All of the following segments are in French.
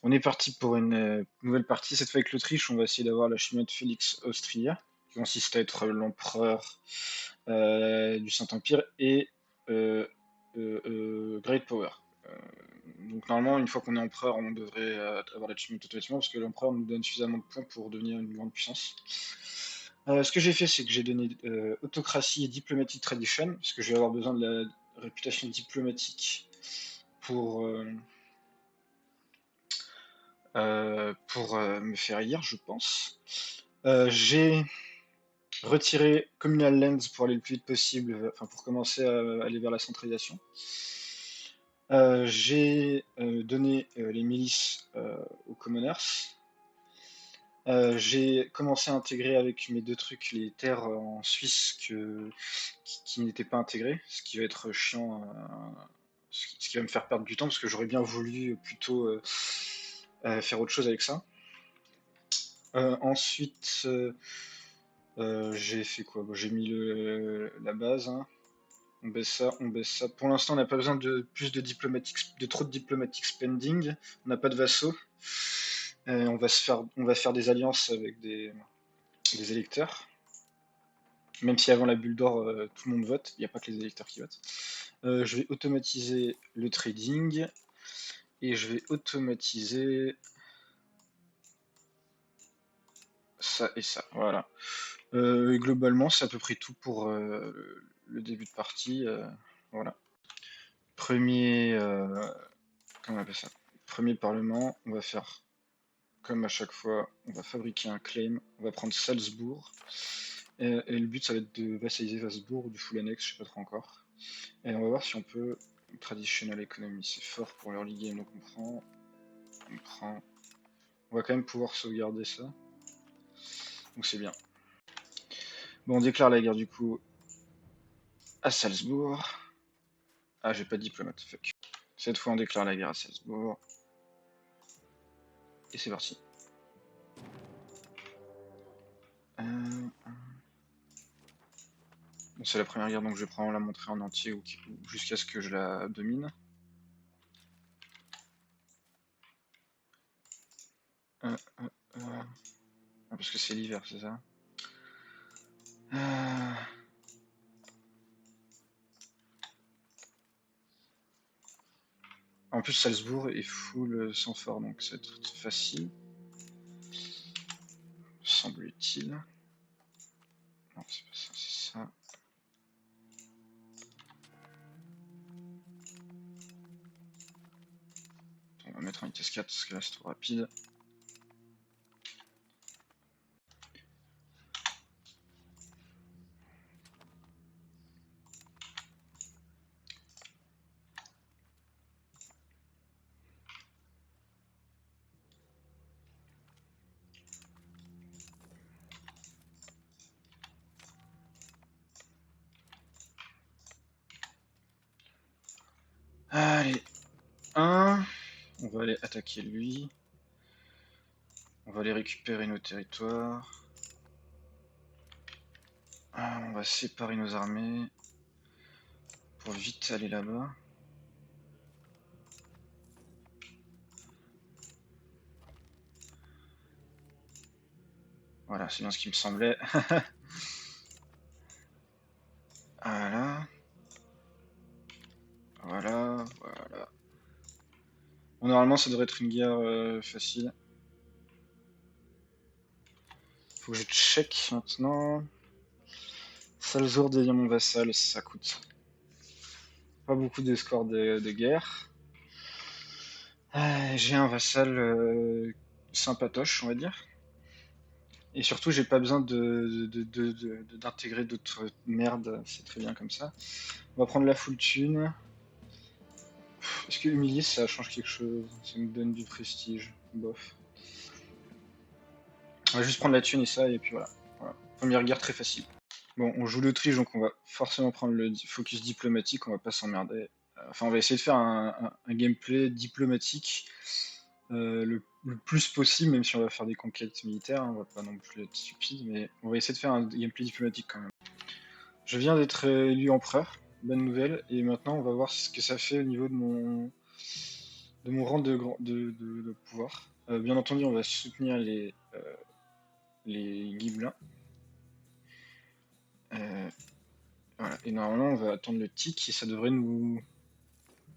On est parti pour une nouvelle partie, cette fois avec l'Autriche. On va essayer d'avoir la chimiote Félix Austria, qui consiste à être l'empereur du Saint-Empire et Great Power. Donc normalement, une fois qu'on est empereur, on devrait avoir la chimiote automatiquement, parce que l'empereur nous donne suffisamment de points pour devenir une grande puissance. Ce que j'ai fait, c'est que j'ai donné autocratie et diplomatique tradition, parce que je vais avoir besoin de la réputation diplomatique pour me faire élire, je pense. J'ai retiré Communal Lands pour aller le plus vite possible, enfin pour commencer à aller vers la centralisation. J'ai donné les milices aux commoners. J'ai commencé à intégrer avec mes deux trucs les terres en Suisse qui n'étaient pas intégrées, ce qui va être chiant, ce qui va me faire perdre du temps parce que j'aurais bien voulu plutôt faire autre chose avec ça. Ensuite, j'ai fait quoi? Bon, j'ai mis la base, hein. On baisse ça, on baisse ça. Pour l'instant, on n'a pas besoin de plus de trop de diplomatic spending. On n'a pas de vassaux. On va faire des alliances avec des électeurs. Même si avant la bulle d'or, tout le monde vote, il n'y a pas que les électeurs qui votent. Je vais automatiser le trading et je vais automatiser ça et ça. Voilà. Et globalement, c'est à peu près tout pour le début de partie. Voilà. Premier, comment on appelle ça? Premier parlement, on va faire comme à chaque fois, on va fabriquer un claim, on va prendre Salzbourg. Et le but, ça va être de vassaliser Salzbourg ou du full annex, je sais pas trop encore. Et on va voir si on peut. Traditional economy, c'est fort pour l'early game, donc on prend. On va quand même pouvoir sauvegarder ça. Donc c'est bien. Bon, on déclare la guerre du coup à Salzbourg. Ah, j'ai pas de diplomate, fuck. Cette fois, on déclare la guerre à Salzbourg. Et c'est parti. Bon, c'est la première guerre, donc je vais probablement la montrer en entier ou jusqu'à ce que je la domine. Ah, parce que c'est l'hiver, c'est ça. En plus, Salzbourg est full sang fort, donc ça va être facile. Semble-t-il. Non, c'est pas ça, c'est ça. On va mettre en vitesse 4 parce que là c'est trop rapide. Allez, 1. On va aller attaquer lui. On va aller récupérer nos territoires. On va séparer nos armées pour vite aller là-bas. Voilà, c'est bien ce qui me semblait. Voilà. Voilà, voilà. Bon, normalement, ça devrait être une guerre facile. Faut que je check maintenant. Salzbourg devient mon vassal, ça coûte pas beaucoup de scores de guerre. J'ai un vassal sympatoche, on va dire. Et surtout, j'ai pas besoin d'intégrer d'autres merdes, c'est très bien comme ça. On va prendre la full thune. Est-ce que humilier ça change quelque chose? Ça me donne du prestige. Bof. On va juste prendre la thune et ça, et puis voilà. Première guerre très facile. Bon, on joue l'Autriche, donc on va forcément prendre le focus diplomatique, on va pas s'emmerder. Enfin, on va essayer de faire un gameplay diplomatique le plus possible, même si on va faire des conquêtes militaires, hein, on va pas non plus être stupide, mais on va essayer de faire un gameplay diplomatique quand même. Je viens d'être élu empereur, bonne nouvelle, et maintenant on va voir ce que ça fait au niveau de de mon rang de pouvoir. Bien entendu, on va soutenir les gibelins. Voilà. Et normalement, on va attendre le tic et ça devrait nous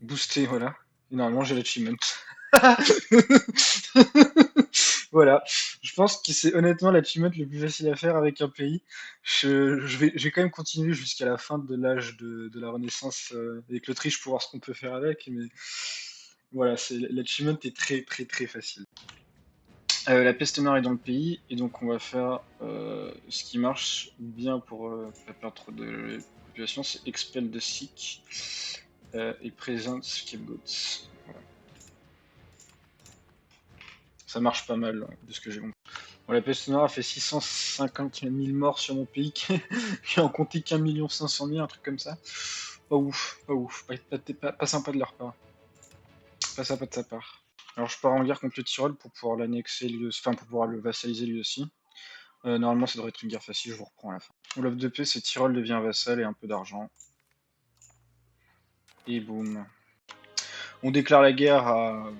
booster. Voilà. Et normalement, j'ai l'achievement. Voilà. Je pense que c'est honnêtement l'achievement le plus facile à faire avec un pays. Je vais quand même continuer jusqu'à la fin de l'âge de la Renaissance avec l'Autriche pour voir ce qu'on peut faire avec. Mais voilà, l'achievement est très très très facile. La peste noire est dans le pays, et donc on va faire ce qui marche bien pour pas perdre trop de population, c'est expel the sick et present scapegoats. Voilà. Ça marche pas mal de ce que j'ai compris. Bon, la peste noire a fait 650 000 morts sur mon pays, qui a en compté qu'1 500 000, un truc comme ça. Pas ouf, pas ouf, pas sympa de leur part. Pas sympa de sa part. Alors je pars en guerre contre le Tyrol pour pouvoir l'annexer lui aussi, enfin pour pouvoir le vassaliser lui aussi. Normalement, ça devrait être une guerre facile, je vous reprends à la fin. L'offre de paix, c'est Tyrol devient vassal et un peu d'argent. Et boum. On déclare la guerre à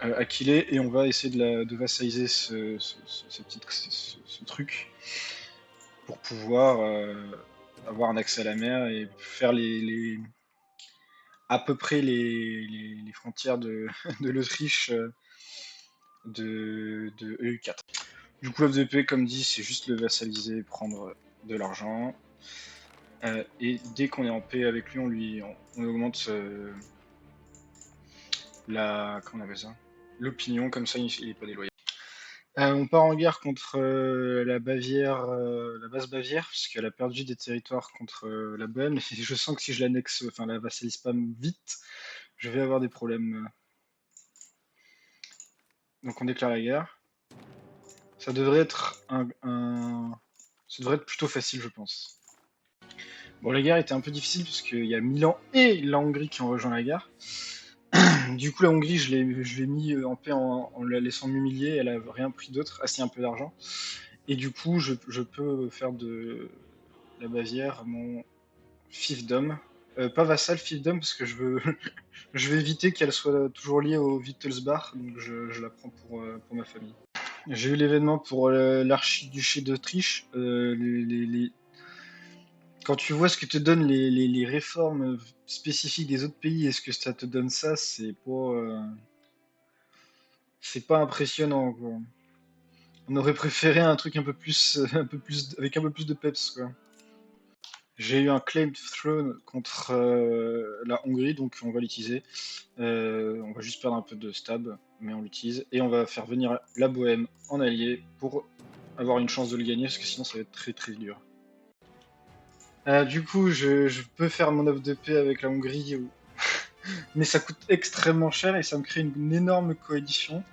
Aquilée et on va essayer de vassaliser ce truc pour pouvoir avoir un accès à la mer et faire à peu près les frontières de, de l'Autriche de EU4. Du coup, l'offre de paix, comme dit, c'est juste le vassaliser, prendre de l'argent. Et dès qu'on est en paix avec lui, on augmente comment on appelle ça, l'opinion, comme ça il est pas déloyal. On part en guerre contre la Bavière, la basse Bavière, parce qu'elle a perdu des territoires contre la Bohème. Et je sens que si je l'annexe, enfin la vassalise pas vite, je vais avoir des problèmes. Donc on déclare la guerre. Ça devrait être ça devrait être plutôt facile, je pense. Bon, la guerre était un peu difficile parce qu'il y a Milan et la Hongrie qui ont rejoint la guerre. Du coup, la Hongrie, je l'ai mis en paix en la laissant m'humilier. Elle a rien pris d'autre. Ah, si, un peu d'argent. Et du coup, je peux faire de la Bavière mon fiefdom. Pas vassal, fiefdom, parce que je veux éviter qu'elle soit toujours liée au Wittelsbach. Donc, je la prends pour ma famille. J'ai eu l'événement pour l'archiduché d'Autriche. Quand tu vois ce que te donnent les réformes spécifiques des autres pays et ce que ça te donne, ça, c'est pas impressionnant, quoi. On aurait préféré un truc un peu plus, avec un peu plus de peps, quoi. J'ai eu un claim throne contre la Hongrie, donc on va l'utiliser. On va juste perdre un peu de stab, mais on l'utilise. Et on va faire venir la Bohème en allié pour avoir une chance de le gagner, parce que sinon ça va être très très dur. Du coup, je peux faire mon offre de paix avec la Hongrie, mais ça coûte extrêmement cher et ça me crée une énorme coalition.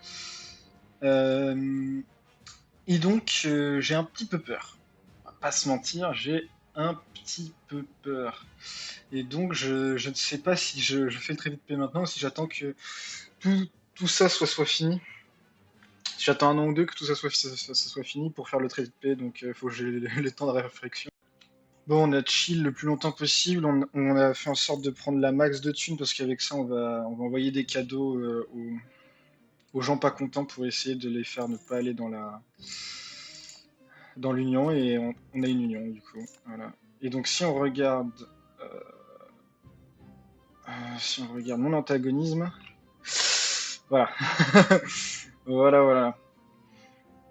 Et donc, j'ai un petit peu peur. On va pas se mentir, j'ai un petit peu peur. Et donc, je ne sais pas si je fais le traité de paix maintenant ou si j'attends que tout ça soit fini. Si j'attends un an ou deux que tout ça soit fini pour faire le traité de paix, donc il faut que j'ai le temps de réflexion. Bon, on a chill le plus longtemps possible. On a fait en sorte de prendre la max de thunes parce qu'avec ça, on va envoyer des cadeaux aux gens pas contents pour essayer de les faire ne pas aller dans l'union et on a une union du coup. Voilà. Et donc euh, si on regarde mon antagonisme, voilà, voilà,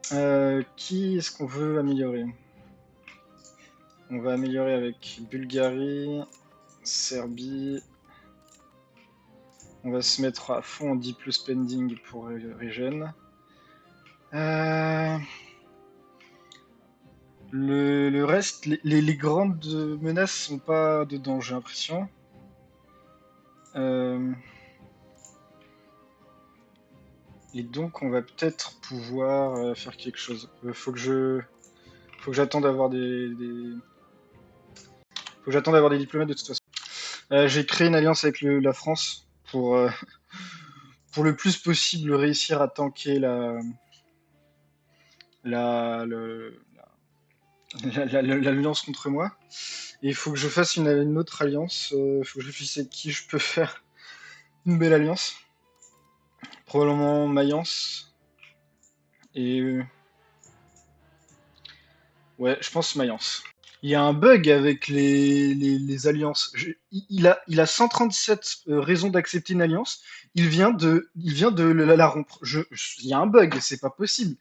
voilà. Qui est-ce qu'on veut améliorer? On va améliorer avec Bulgarie, Serbie. On va se mettre à fond en D+ spending pour Regen. Le reste, les grandes menaces sont pas dedans, j'ai l'impression. Et donc, on va peut-être pouvoir faire quelque chose. Faut que j'attende d'avoir faut que j'attende d'avoir des diplomates de toute façon. J'ai créé une alliance avec la France pour le plus possible réussir à tanker la, le- l'alliance contre moi. Et il faut que je fasse une autre alliance. Il faut que je réfléchisse avec qui je peux faire une belle alliance. Probablement Mayence. Et ouais, je pense Mayence. Il y a un bug avec les alliances. Il a 137 raisons d'accepter une alliance. Il vient de la rompre. Il y a un bug, c'est pas possible.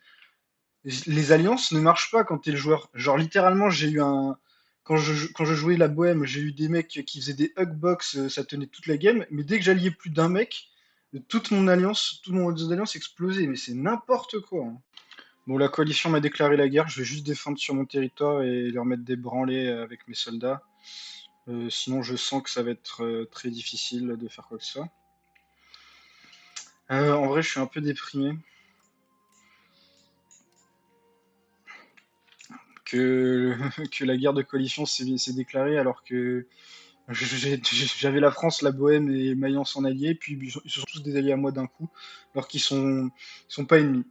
Les alliances ne marchent pas quand t'es le joueur. Genre littéralement, j'ai eu un. Quand je jouais la bohème, j'ai eu des mecs qui faisaient des hugbox, ça tenait toute la game. Mais dès que j'alliais plus d'un mec, toute mon réseau d'alliance explosait. Mais c'est n'importe quoi, hein. Bon, la coalition m'a déclaré la guerre, je vais juste défendre sur mon territoire et leur mettre des branlées avec mes soldats. Sinon, je sens que ça va être très difficile de faire quoi que ce soit. En vrai, je suis un peu déprimé. Que, que la guerre de coalition s'est déclarée alors que j'avais la France, la Bohème et Mayence en alliés, puis ils sont tous des alliés à moi d'un coup, alors qu'ils sont pas ennemis,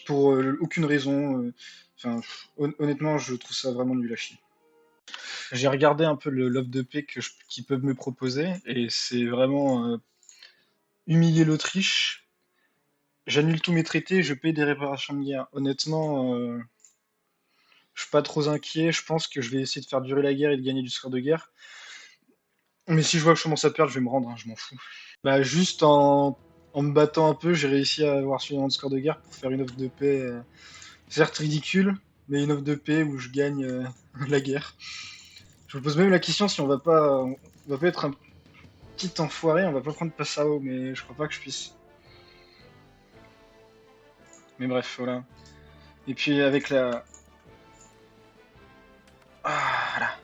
pour aucune raison. Enfin, honnêtement, je trouve ça vraiment nul à chier. J'ai regardé un peu l'offre de paix qu'ils peuvent me proposer, et c'est vraiment humilier l'Autriche. J'annule tous mes traités, je paye des réparations de guerre. Honnêtement, je suis pas trop inquiet. Je pense que je vais essayer de faire durer la guerre et de gagner du score de guerre. Mais si je vois que je commence à perdre, je vais me rendre, hein, je m'en fous. Bah, juste en me battant un peu, j'ai réussi à avoir suffisamment de score de guerre pour faire une offre de paix, certes ridicule, mais une offre de paix où je gagne la guerre. Je me pose même la question si on va pas être un petit enfoiré, on va pas prendre Passau, mais je crois pas que je puisse. Mais bref, voilà. Et puis avec la... Ah, voilà.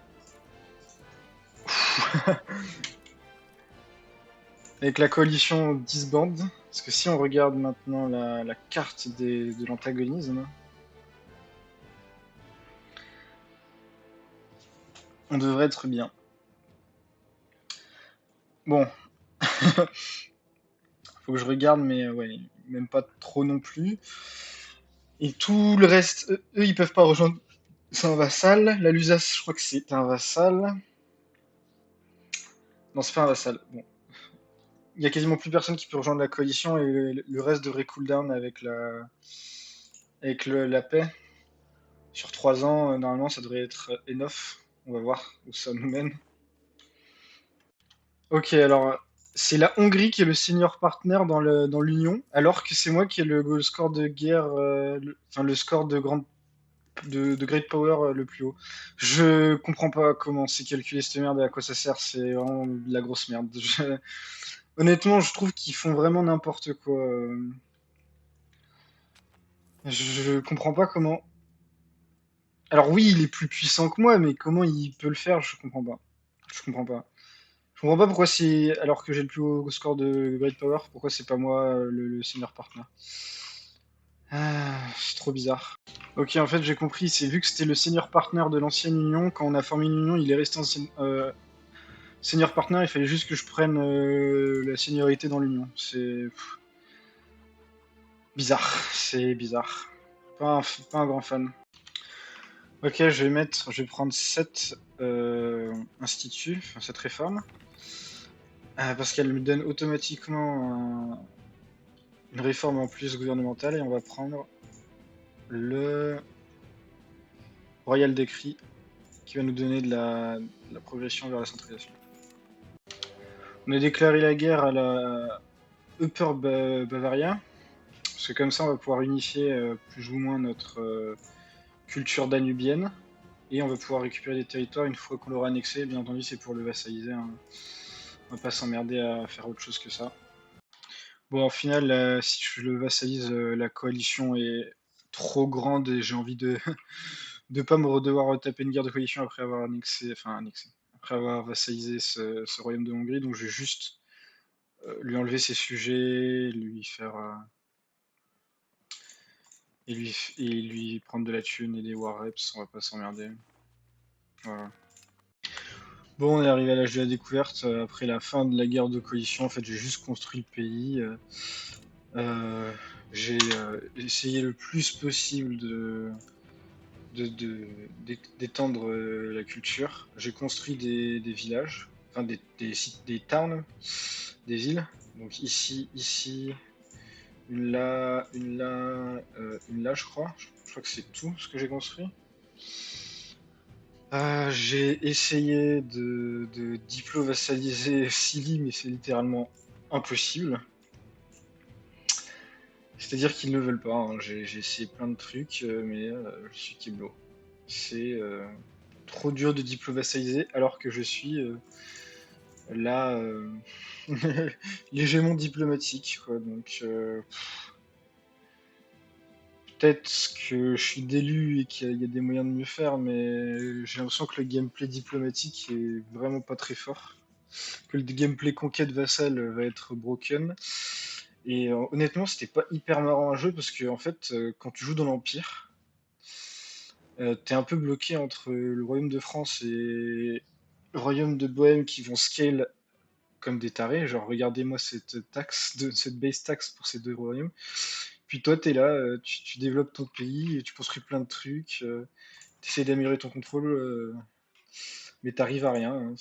Avec la coalition disband, parce que si on regarde maintenant la carte de l'antagonisme, on devrait être bien. Bon, faut que je regarde, mais ouais, même pas trop non plus. Et tout le reste, eux, ils peuvent pas rejoindre. C'est un vassal. La Lusace, je crois que c'est un vassal. Non, c'est pas un vassal. Bon. Il y a quasiment plus personne qui peut rejoindre la coalition et le reste devrait cooldown avec la paix. Sur 3 ans, normalement, ça devrait être enough. On va voir où ça nous mène. Ok, alors c'est la Hongrie qui est le senior partner dans l'Union, alors que c'est moi qui ai le score de guerre, enfin le score de Great Power le plus haut. Je comprends pas comment c'est calculé cette merde et à quoi ça sert, c'est vraiment de la grosse merde. Honnêtement, je trouve qu'ils font vraiment n'importe quoi. Je comprends pas comment. Alors oui, il est plus puissant que moi, mais comment il peut le faire, je comprends pas. Je comprends pas. Je comprends pas pourquoi c'est, alors que j'ai le plus haut score de Great Power, pourquoi c'est pas moi le senior partner. Ah, c'est trop bizarre. Ok, en fait j'ai compris, c'est vu que c'était le senior partner de l'ancienne union, quand on a formé une union, il est resté senior partner, il fallait juste que je prenne la seniorité dans l'union. C'est bizarre, c'est bizarre. Pas un grand fan. Ok, je vais prendre cette institut, enfin, cette réforme, parce qu'elle me donne automatiquement une réforme en plus gouvernementale, et on va prendre le Royal Decree qui va nous donner de la progression vers la centralisation. On a déclaré la guerre à la Upper Bavaria, parce que comme ça on va pouvoir unifier plus ou moins notre culture danubienne, et on va pouvoir récupérer des territoires une fois qu'on l'aura annexé. Bien entendu, c'est pour le vassaliser, hein. On va pas s'emmerder à faire autre chose que ça. Bon, en final, si je le vassalise, la coalition est trop grande et j'ai envie de pas me devoir retaper une guerre de coalition après avoir annexé, après avoir vassalisé ce royaume de Hongrie. Donc je vais juste lui enlever ses sujets, lui faire et lui prendre de la thune et des war reps. On va pas s'emmerder. Voilà. Bon, on est arrivé à l'âge de la découverte. Après la fin de la guerre de coalition, en fait, j'ai juste construit le pays. Euh, j'ai essayé le plus possible d'étendre la culture. J'ai construit des villages, enfin des towns, des villes. Donc ici, ici, une là, je crois. Je crois que c'est tout ce que j'ai construit. J'ai essayé de diplo-vassaliser Silly, mais c'est littéralement impossible. C'est-à-dire qu'ils ne veulent pas, hein. J'ai essayé plein de trucs, mais je suis Keblo. C'est trop dur de diplo-vassaliser, alors que je suis là, l'hégémon diplomatique, quoi. Donc, peut-être que je suis d'élu et qu'il y a des moyens de mieux faire, mais j'ai l'impression que le gameplay diplomatique est vraiment pas très fort. Que le gameplay conquête vassal va être broken. Et honnêtement, c'était pas hyper marrant à jouer parce que en fait, quand tu joues dans l'Empire, t'es un peu bloqué entre le Royaume de France et le Royaume de Bohême qui vont scale comme des tarés. Genre, regardez-moi cette taxe, cette base taxe pour ces deux royaumes. Puis toi, t'es là, tu développes ton pays, tu construis plein de trucs, t'essayes d'améliorer ton contrôle, mais t'arrives à rien, hein.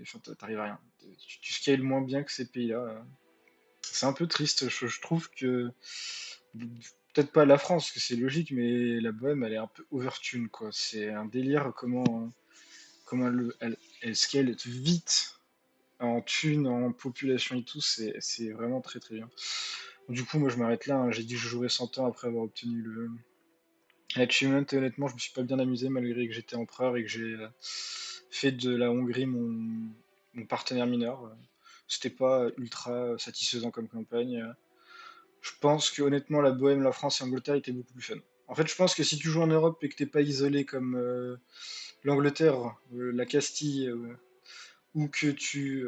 Enfin, t'arrives à rien. Tu scales moins bien que ces pays-là. C'est un peu triste, je trouve que peut-être pas la France, parce que c'est logique, mais la Bohème, elle est un peu overtune, quoi. C'est un délire comment elle scale vite en thune, en population et tout, c'est vraiment très très bien. Du coup, moi je m'arrête là, hein. J'ai dit que je jouerais 100 ans après avoir obtenu l'achievement, et honnêtement, je me suis pas bien amusé malgré que j'étais empereur et que j'ai fait de la Hongrie mon partenaire mineur. C'était pas ultra satisfaisant comme campagne. Je pense que honnêtement, la Bohème, la France et l'Angleterre étaient beaucoup plus fun. En fait, je pense que si tu joues en Europe et que t'es pas isolé comme l'Angleterre, la Castille, ou que tu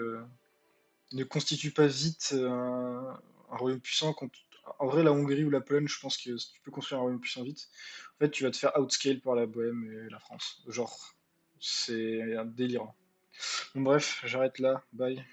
ne constitues pas vite un royaume puissant, en vrai, la Hongrie ou la Pologne, je pense que tu peux construire un royaume puissant vite. En fait, tu vas te faire outscale par la Bohème et la France. Genre, c'est un délirant. Bon, bref, j'arrête là. Bye.